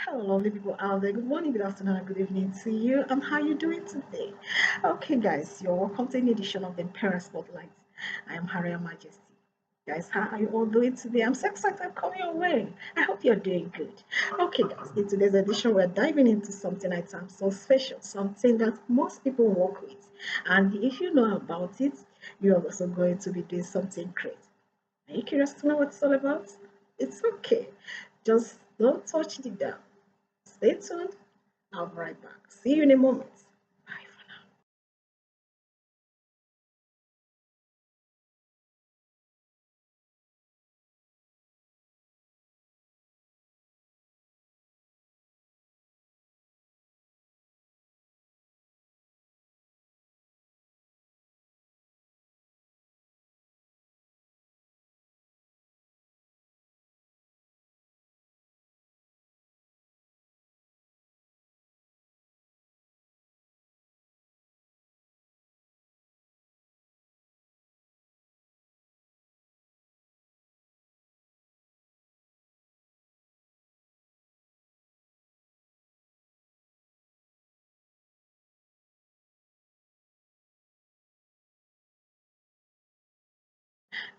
Hello, lovely people out there. Good morning, good afternoon, and good evening to you. And how you doing today? Okay, guys, you're welcome to an edition of the Parent Spotlight. I am Harry Majesty. Guys, how are you all doing today? I'm so excited I'm coming your way. I hope you're doing good. Okay, guys, in today's edition, we're diving into something I am so special, something that most people work with. And if you know about it, you're also going to be doing something great. Are you curious to know what it's all about? It's okay. Just don't touch the dial. Stay tuned. I'll be right back. See you in a moment. Bye for now.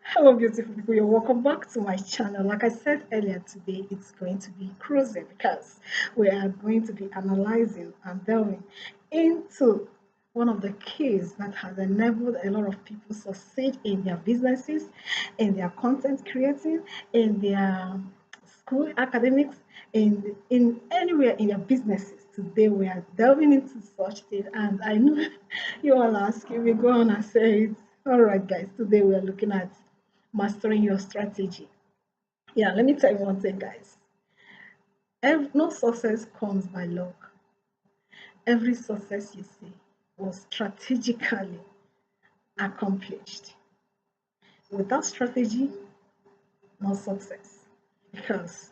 Hello, beautiful people. You're welcome back to my channel. Like I said earlier today, it's going to be cruising because we are going to be analyzing and delving into one of the keys that has enabled a lot of people succeed in their businesses, in their content creating, in their school academics, in anywhere in your businesses. Today we are delving into such things, and I know you all asking me, go on and say it. All right, guys. Today we are looking at mastering your strategy. Yeah, let me tell you one thing, guys. No success comes by luck. Every success you see was strategically accomplished. Without strategy, no success. Because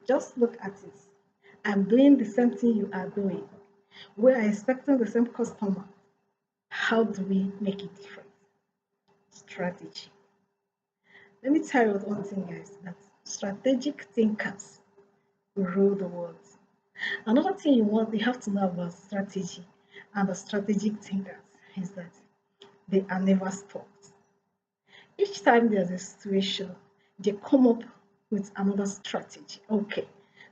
just look at it. I'm doing the same thing you are doing. We are expecting the same customer. How do we make it different? Strategy. Let me tell you one thing, guys, that strategic thinkers rule the world. Another thing you have to know about strategy and the strategic thinkers is that they are never stopped. Each time there's a situation, they come up with another strategy. Okay,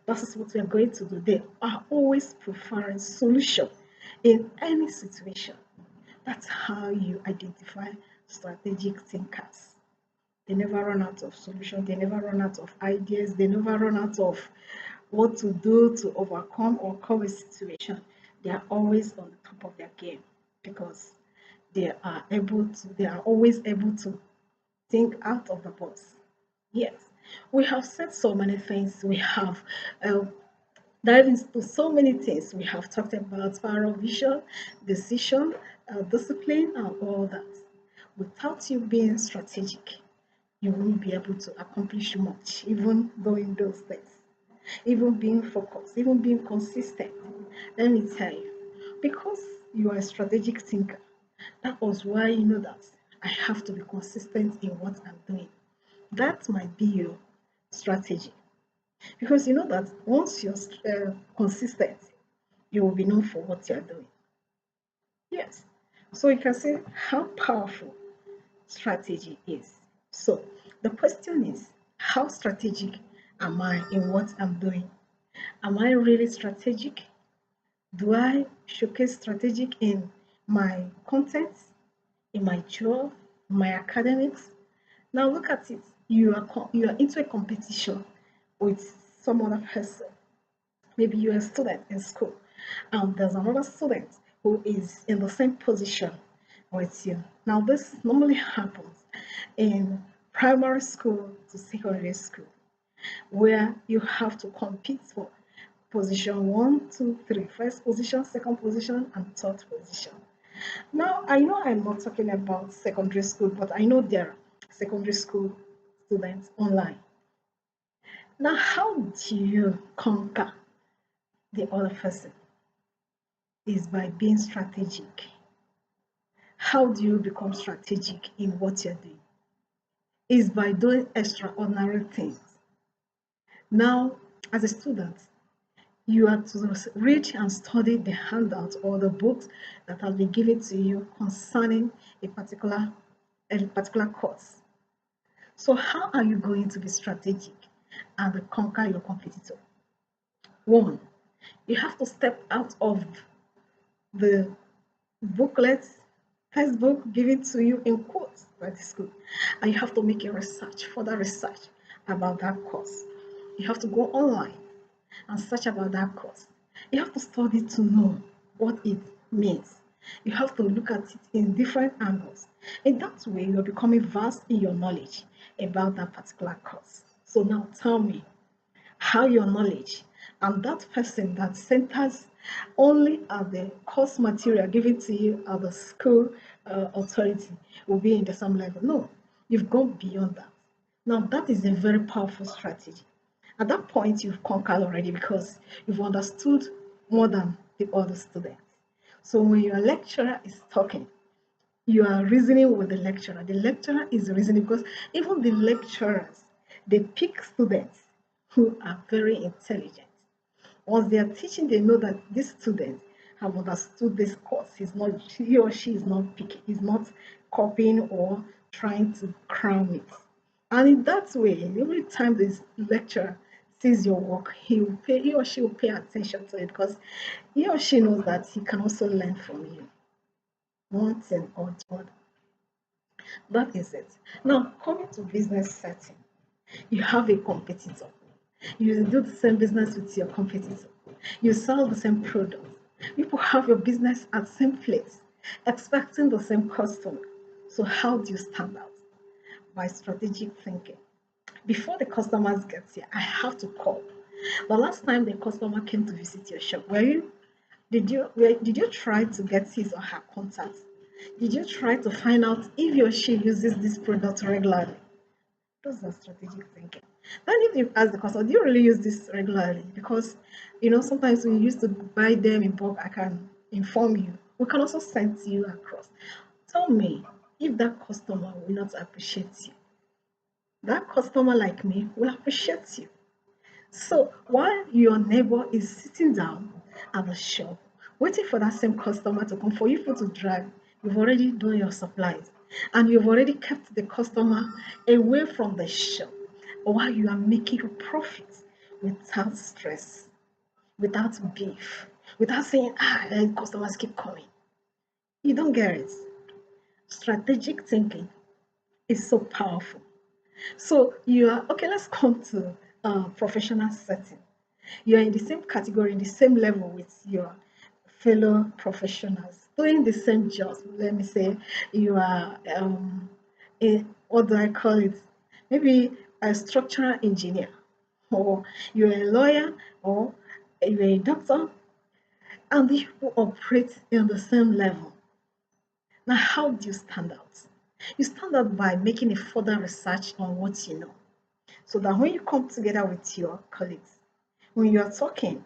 that is what we are going to do. They are always preferring solution in any situation. That's how you identify strategic thinkers. They never run out of solution. They never run out of ideas. They never run out of what to do to overcome or cover a situation. They are always on the top of their game because they are always able to think out of the box. Yes, we have said so many things. We have uh, dived into so many things. We have talked about power of vision, decision, discipline, and all that. Without you being strategic, you won't be able to accomplish much, even doing those things, even being focused, even being consistent. Let me tell you, because you are a strategic thinker, that was why you know that I have to be consistent in what I'm doing. That might be your strategy. Because you know that once you're consistent, you will be known for what you're doing. Yes. So you can see how powerful strategy is. So the question is, how strategic am I in what I'm doing? Am I really strategic? Do I showcase strategic in my content, in my job, my academics? Now look at it. You are into a competition with some other person. Maybe you're a student in school, and there's another student who is in the same position with you. Now this normally happens in primary school to secondary school, where you have to compete for position one, two, three, first position, second position, and third position. Now, I know I'm not talking about secondary school, but I know there are secondary school students online. Now, how do you conquer the other person? Is by being strategic. How do you become strategic in what you're doing? Is by doing extraordinary things. Now, as a student, You are to read and study the handout or the books that have been given to you concerning a particular course. So how are you going to be strategic and conquer your competitor? One, you have to step out of the booklets, textbook given to you in quotes by the school, and you have to make a research, further research about that course. You have to go online and search about that course. You have to study to know what it means. You have to look at it in different angles. In that way, you're becoming vast in your knowledge about that particular course. So now tell me how your knowledge and that person that centers only at the course material given to you at the school authority will be in the same level. No, you've gone beyond that. Now, that is a very powerful strategy. At that point, you've conquered already because you've understood more than the other students. So when your lecturer is talking, you are reasoning with the lecturer. The lecturer is reasoning because even the lecturers, they pick students who are very intelligent. Once they are teaching, they know that this student have understood this course. He or she is not picking, is not copying or trying to cram it. And in that way, every time this lecturer sees your work, he or she will pay attention to it because he or she knows that he can also learn from you. One thing or the other. That is it. Now, coming to business setting, you have a competitor. You do the same business with your competitor. You sell the same product. People have your business at the same place, expecting the same customer. So how do you stand out? By strategic thinking. Before the customers get here, I have to call. The last time the customer came to visit your shop, did you try to get his or her contact? Did you try to find out if he or she uses this product regularly? Those are strategic thinking. Then if you ask the customer, do you really use this regularly? Because sometimes when you used to buy them in bulk, I can inform you. We can also send you across. Tell me if that customer will not appreciate you. That customer like me will appreciate you. So while your neighbor is sitting down at the shop, waiting for that same customer to come for you to drive, you've already done your supplies and you've already kept the customer away from the shop while you are making a profit without stress, without beef, without saying, customers keep coming. You don't get it. Strategic thinking is so powerful. So you are okay. Let's come to professional setting. You are in the same category, in the same level with your fellow professionals, doing the same job. Let me say you are what do I call it? Maybe a structural engineer, or you're a lawyer, or you're a doctor, and you operate in the same level. Now, how do you stand out? You stand out by making a further research on what you know, so that when you come together with your colleagues, when you are talking,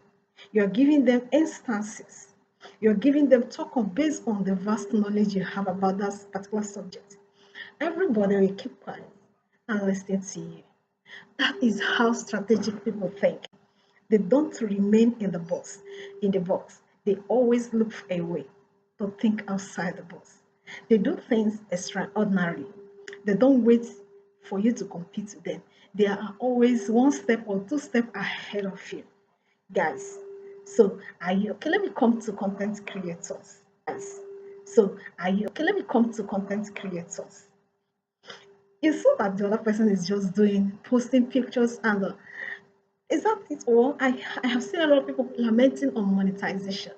you are giving them instances. You're giving them talk on based on the vast knowledge you have about that particular subject. Everybody will keep quiet and listen to you. That is how strategic people think. They don't remain in the box. They always look for a way to think outside the box. They do things extraordinary. They don't wait for you to compete with them. They are always one step or two steps ahead of you, guys. So are you okay? Let me come to content creators. So are you okay? Let me come to content creators. It's so that the other person is just doing posting pictures and is that it all? I have seen a lot of people lamenting on monetization.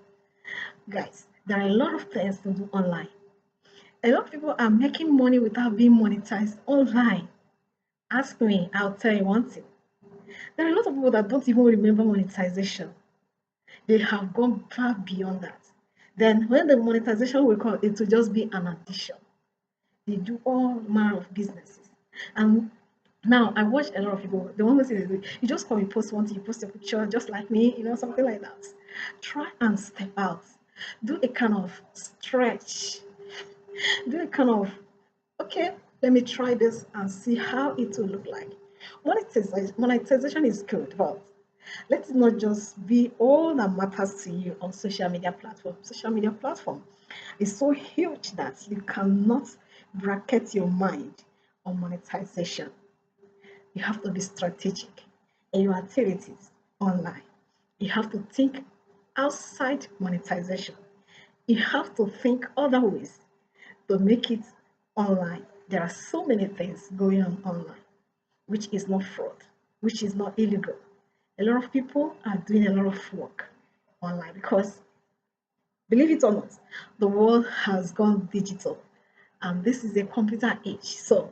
Guys, there are a lot of things to do online. A lot of people are making money without being monetized online. Ask me, I'll tell you one thing. There are a lot of people that don't even remember monetization. They have gone far beyond that. Then when the monetization will come, it will just be an addition. They do all manner of businesses. And now I watch a lot of people, the one who says you just come, you post one thing, you post a picture just like me, something like that. Try and step out. Do a kind of stretch. Do a kind of okay, let me try this and see how it will look like. Monetization is good, but Let it not just be all that matters to you on social media platform. Social media platform is so huge that you cannot bracket your mind on monetization. You have to be strategic in your activities online. You have to think outside monetization. You have to think other ways to make it online. There are so many things going on online, which is not fraud, which is not illegal. A lot of people are doing a lot of work online because, believe it or not, the world has gone digital and this is a computer age. So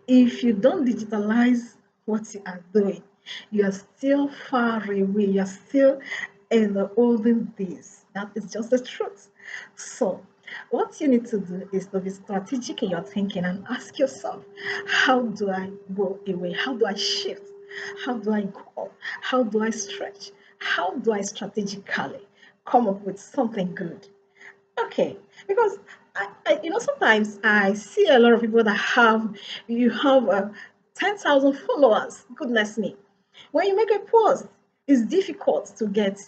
if you don't digitalize what you are doing, you are still far away. You're still in the olden days. That is just the truth. So what you need to do is to be strategic in your thinking and ask yourself, how do I go away? How do I shift? How do I go? How do I stretch? How do I strategically come up with something good? Okay, because sometimes I see a lot of people that have 10,000 followers. Goodness me. When you make a post, it's difficult to get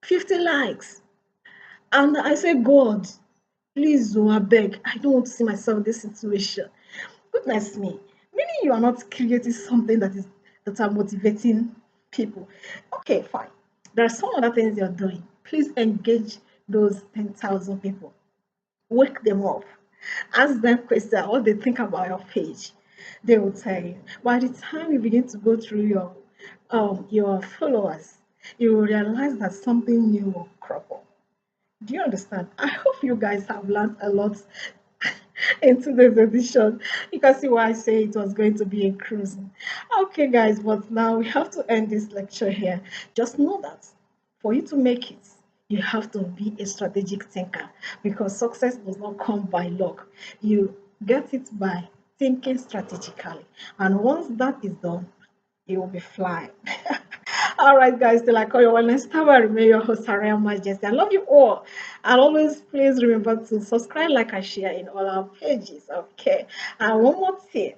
50 likes. And I say, God, please, oh, I beg, I don't want to see myself in this situation. Goodness me. Meaning you are not creating something that are motivating people. Okay, fine. There are some other things you're doing. Please engage those 10,000 people. Wake them up. Ask them questions, what they think about your page. They will tell you. By the time you begin to go through your followers, you will realize that something new will crop up. Do you understand? I hope you guys have learned a lot in today's edition. You can see why I say it was going to be a cruise. Okay, guys, but now we have to end this lecture here. Just know that for you to make it, you have to be a strategic thinker because success does not come by luck. You get it by thinking strategically. And once that is done, you will be flying. All right, guys, till I call you one next time, I remain your host, Harry Majesty. I love you all. And always please remember to subscribe, like, and share in all our pages. Okay. And one more thing.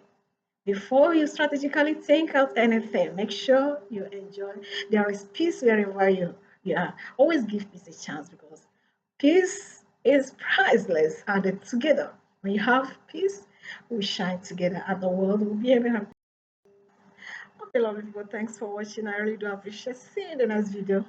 Before you strategically think out anything, make sure you enjoy. There is peace wherever you are. Always give peace a chance because peace is priceless. And together, when you have peace, we shine together and the world will be able to. Okay, lovely people, thanks for watching. I really do appreciate seeing you in the next video.